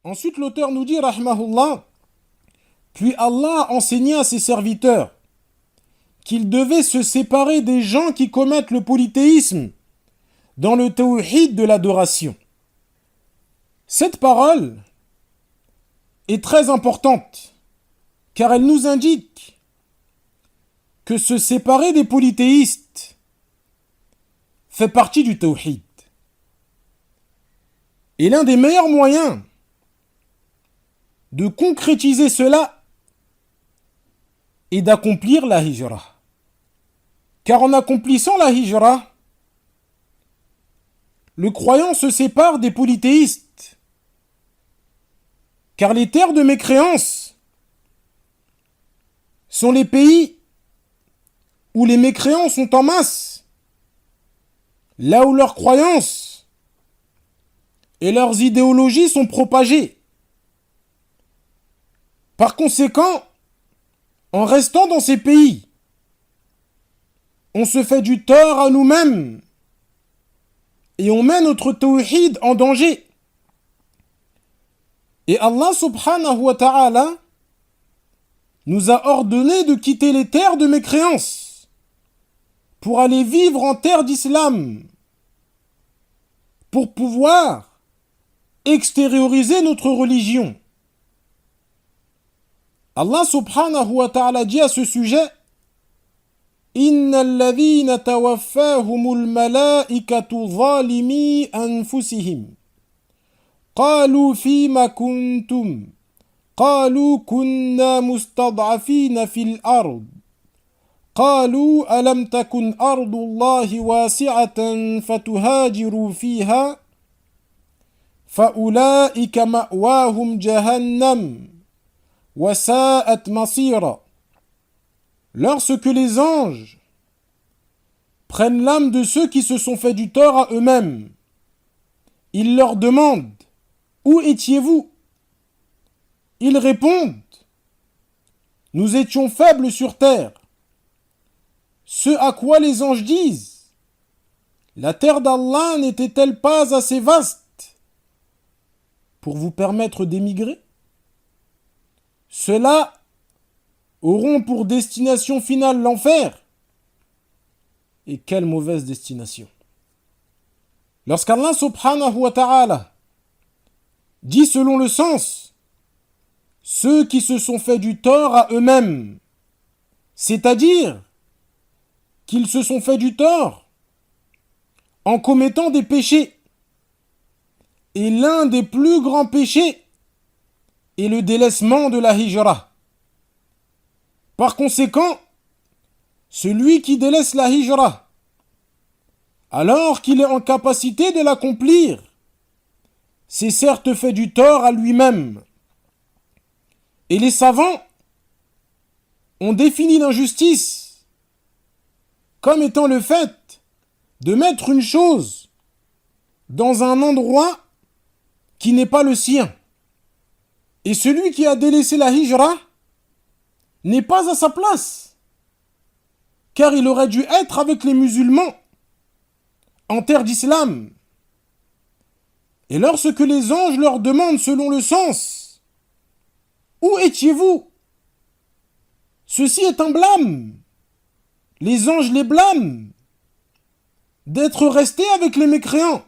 Ensuite, l'auteur nous dit, rahmahullah, puis Allah a enseigné à ses serviteurs qu'ils devaient se séparer des gens qui commettent le polythéisme dans le tawhid de l'adoration. Cette parole est très importante car elle nous indique que se séparer des polythéistes fait partie du tawhid. Et l'un des meilleurs moyens de concrétiser cela est d'accomplir la hijra. Car en accomplissant la hijra, le croyant se sépare des polythéistes. Car les terres de mécréance sont les pays où les mécréants sont en masse, là où leurs croyances et leurs idéologies sont propagées. Par conséquent, en restant dans ces pays, on se fait du tort à nous-mêmes et on met notre tawhid en danger. Et Allah subhanahu wa ta'ala nous a ordonné de quitter les terres de mécréance pour aller vivre en terre d'islam, pour pouvoir extérioriser notre religion. Allah subhanahu wa ta'ala dit à ce sujet: Inna alladhina tawaffahumul malaikatu zalimi anfusihim. قالوا فيما كنتم قالوا كنا مستضعفين في الأرض قالوا ألم تكن أرض الله واسعة فتهاجروا فيها فأولئك مأواهم جهنم وساءت مصيرا. Lorsque les anges prennent l'âme de ceux qui se sont fait du tort à eux-mêmes, ils leur demandent: où étiez-vous? Ils répondent: nous étions faibles sur terre. Ce à quoi les anges disent: la terre d'Allah n'était-elle pas assez vaste pour vous permettre d'émigrer? Ceux-là auront pour destination finale l'enfer. Et quelle mauvaise destination! Lorsqu'Allah subhanahu wa ta'ala dit selon le sens ceux qui se sont fait du tort à eux-mêmes, c'est-à-dire qu'ils se sont fait du tort en commettant des péchés. Et l'un des plus grands péchés est le délaissement de la hijra. Par conséquent, celui qui délaisse la hijra, alors qu'il est en capacité de l'accomplir, c'est certes fait du tort à lui-même. Et les savants ont défini l'injustice comme étant le fait de mettre une chose dans un endroit qui n'est pas le sien. Et celui qui a délaissé la hijra n'est pas à sa place, car il aurait dû être avec les musulmans en terre d'islam. Et lorsque les anges leur demandent selon le sens: où étiez-vous? Ceci est un blâme. Les anges les blâment d'être restés avec les mécréants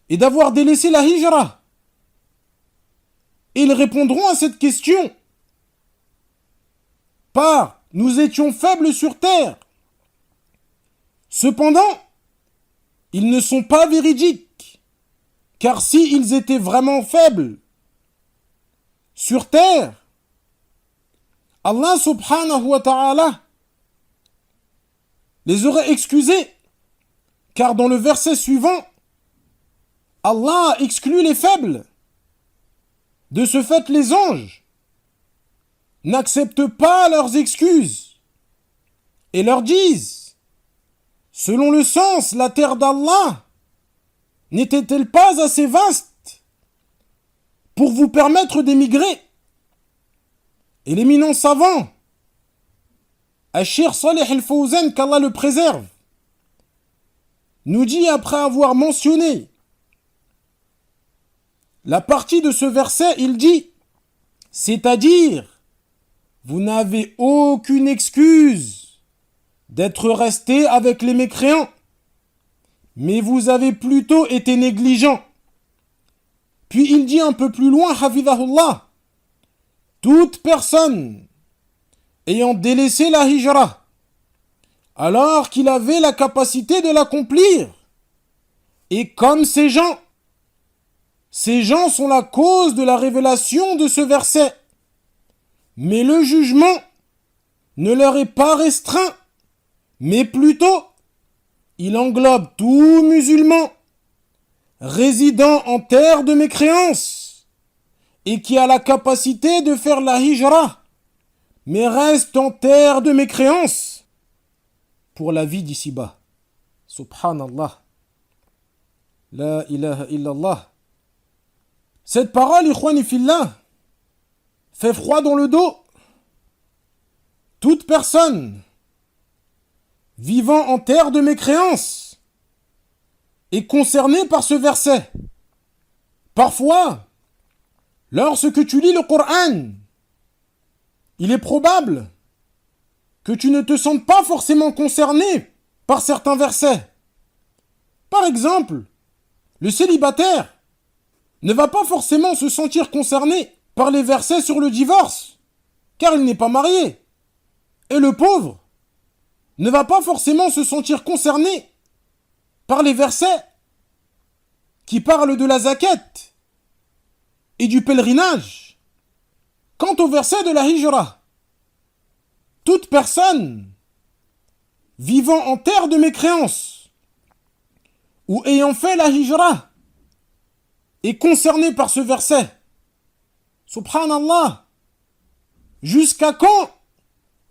et d'avoir délaissé la hijra. Et ils répondront à cette question par: nous étions faibles sur terre. Cependant, ils ne sont pas véridiques. Car si ils étaient vraiment faibles sur terre, Allah subhanahu wa ta'ala les aurait excusés. Car dans le verset suivant, Allah exclut les faibles. De ce fait, les anges n'acceptent pas leurs excuses et leur disent: selon le sens, la terre d'Allah n'était-elle pas assez vaste pour vous permettre d'émigrer? Et l'éminent savant, Cheikh Salih al-Fawzan, qu'Allah le préserve, nous dit, après avoir mentionné la partie de ce verset, il dit, c'est-à-dire, vous n'avez aucune excuse d'être resté avec les mécréants, mais vous avez plutôt été négligent. Puis il dit un peu plus loin, hafidhahullah, toute personne ayant délaissé la hijra, alors qu'il avait la capacité de l'accomplir, et comme ces gens sont la cause de la révélation de ce verset. Mais le jugement ne leur est pas restreint, mais plutôt, il englobe tout musulman résidant en terre de mécréance et qui a la capacité de faire la hijra, mais reste en terre de mécréance pour la vie d'ici-bas. Subhanallah. La ilaha illallah. Cette parole, ikhwani fillah, fait froid dans le dos. Toute personne vivant en terre de mécréance est concernée par ce verset. Parfois, lorsque tu lis le Coran, il est probable que tu ne te sentes pas forcément concerné par certains versets. Par exemple, le célibataire ne va pas forcément se sentir concerné par les versets sur le divorce, car il n'est pas marié. Et le pauvre ne va pas forcément se sentir concerné par les versets qui parlent de la zakat et du pèlerinage. Quant au verset de la hijra, toute personne vivant en terre de mécréance ou ayant fait la hijra est concernée par ce verset. Subhanallah. Jusqu'à quand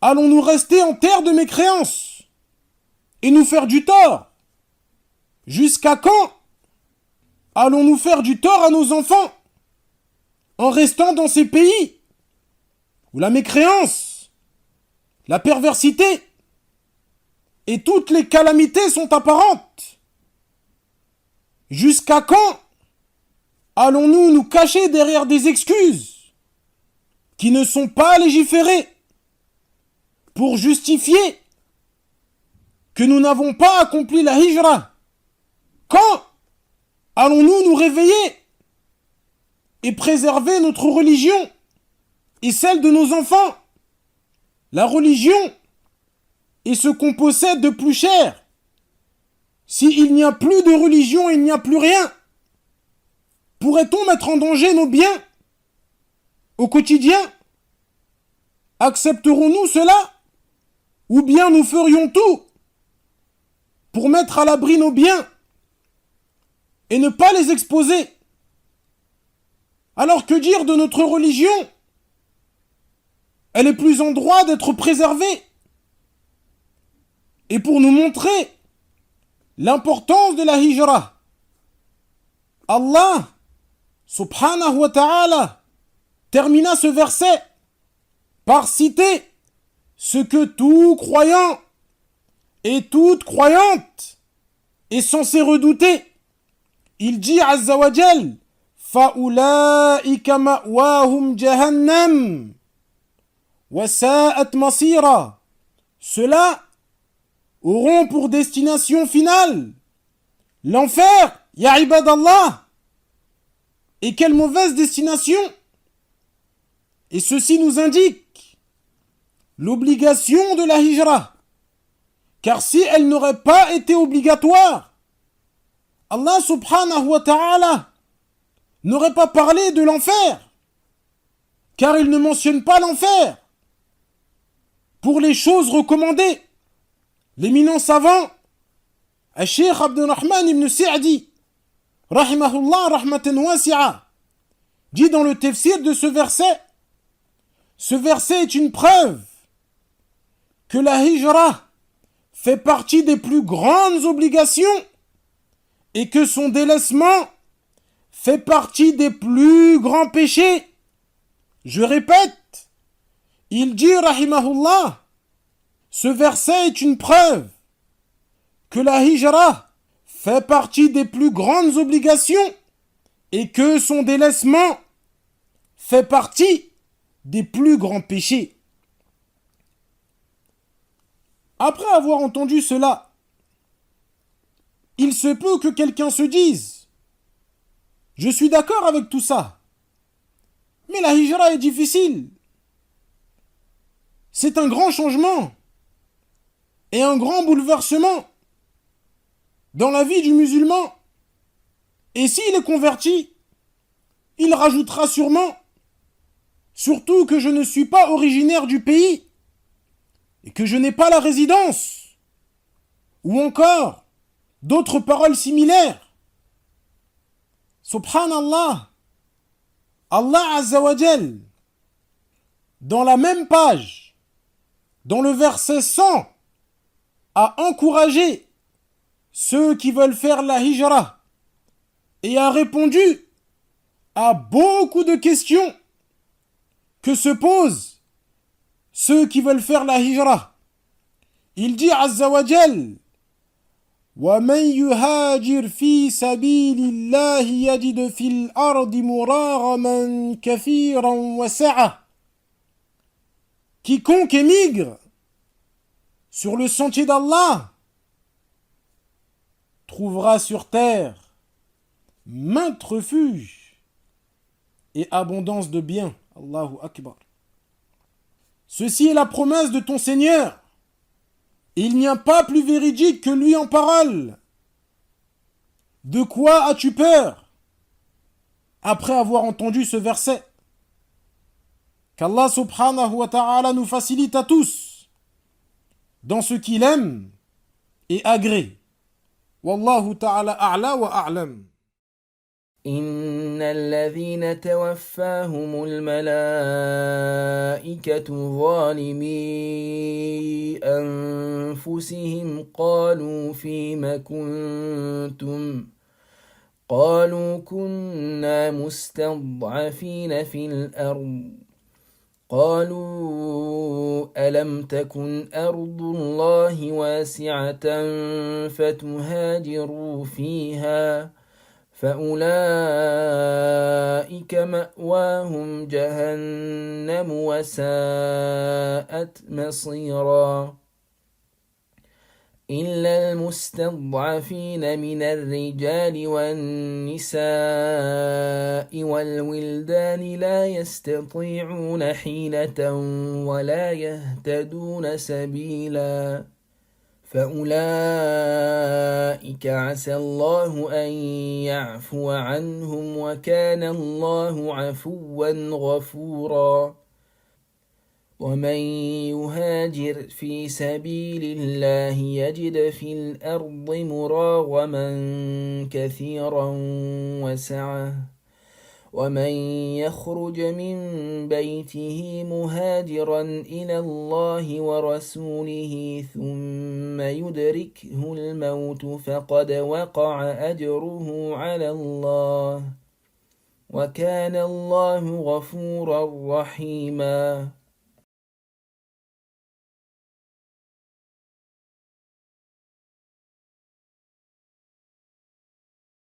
allons-nous rester en terre de mécréance et nous faire du tort? Jusqu'à quand allons-nous faire du tort à nos enfants en restant dans ces pays où la mécréance, la perversité et toutes les calamités sont apparentes? Jusqu'à quand allons-nous nous cacher derrière des excuses qui ne sont pas légiférées pour justifier que nous n'avons pas accompli la hijra? Quand allons-nous nous réveiller et préserver notre religion et celle de nos enfants? La religion est ce qu'on possède de plus cher. S'il n'y a plus de religion, il n'y a plus rien. Pourrait-on mettre en danger nos biens au quotidien? Accepterons-nous cela? Ou bien nous ferions tout pour mettre à l'abri nos biens et ne pas les exposer? Alors que dire de notre religion? Elle est plus en droit d'être préservée. Et pour nous montrer l'importance de la hijra, Allah subhanahu wa ta'ala termina ce verset par citer ce que tout croyant et toute croyante est censé redouter. Il dit azza wa jal, فَأُولَٰئِكَ مَأْوَاهُمْ جَهَنَّمْ وَسَاءَتْ مَصِيرًا. Ceux-là auront pour destination finale l'enfer, ya ibadallah. Et quelle mauvaise destination! Et ceci nous indique l'obligation de la hijra. Car si elle n'aurait pas été obligatoire, Allah subhanahu wa ta'ala n'aurait pas parlé de l'enfer. Car il ne mentionne pas l'enfer. Pour les choses recommandées, l'éminent savant, Cheikh Abdurrahman ibn Sa'di, rahimahullah rahmatan wasi'a, dit dans le tafsir de ce verset est une preuve que la hijra fait partie des plus grandes obligations et que son délaissement fait partie des plus grands péchés. Je répète, il dit rahimahullah, ce verset est une preuve que la hijra fait partie des plus grandes obligations et que son délaissement fait partie des plus grands péchés. Après avoir entendu cela, il se peut que quelqu'un se dise « Je suis d'accord avec tout ça, mais la hijra est difficile. C'est un grand changement et un grand bouleversement dans la vie du musulman. Et s'il est converti, il rajoutera sûrement, surtout que je ne suis pas originaire du pays et que je n'ai pas la résidence, ou encore d'autres paroles similaires. Subhanallah, Allah Azza wa Jal, dans la même page, dans le verset 100, a encouragé ceux qui veulent faire la hijra et a répondu à beaucoup de questions que se posent ceux qui veulent faire la hijra. Il dit Azza wa Jal وَمَنْ يُهَاجِرْ فِي سَبِيلِ اللَّهِ يَجِدْ فِي الْأَرْضِ مُرَاغَمًا كَثِيرًا وَسَعَةً. Quiconque émigre sur le sentier d'Allah trouvera sur terre maintes refuges et abondance de biens. Allahu Akbar. Ceci est la promesse de ton Seigneur. Il n'y a pas plus véridique que lui en parole. De quoi as-tu peur après avoir entendu ce verset? Qu'Allah subhanahu wa ta'ala nous facilite à tous dans ce qu'il aime et agrée. Wallahu ta'ala a'la wa a'lam. إن الذين توفاهم الملائكة ظالمي أنفسهم قالوا فيم كنتم قالوا كنا مستضعفين في الأرض قالوا ألم تكن أرض الله واسعة فتهاجروا فيها فأولئك مأواهم جهنم وساءت مصيرا إلا المستضعفين من الرجال والنساء والولدان لا يستطيعون حيلة ولا يهتدون سبيلا فأولئك عسى الله أن يعفو عنهم وكان الله عفوا غفورا ومن يهاجر في سبيل الله يجد في الأرض مراغما كثيرا وسعة ومن يخرج من بيته مهاجرا إلى الله ورسوله ثم يدركه الموت فقد وقع أجره على الله وكان الله غفورا رحيما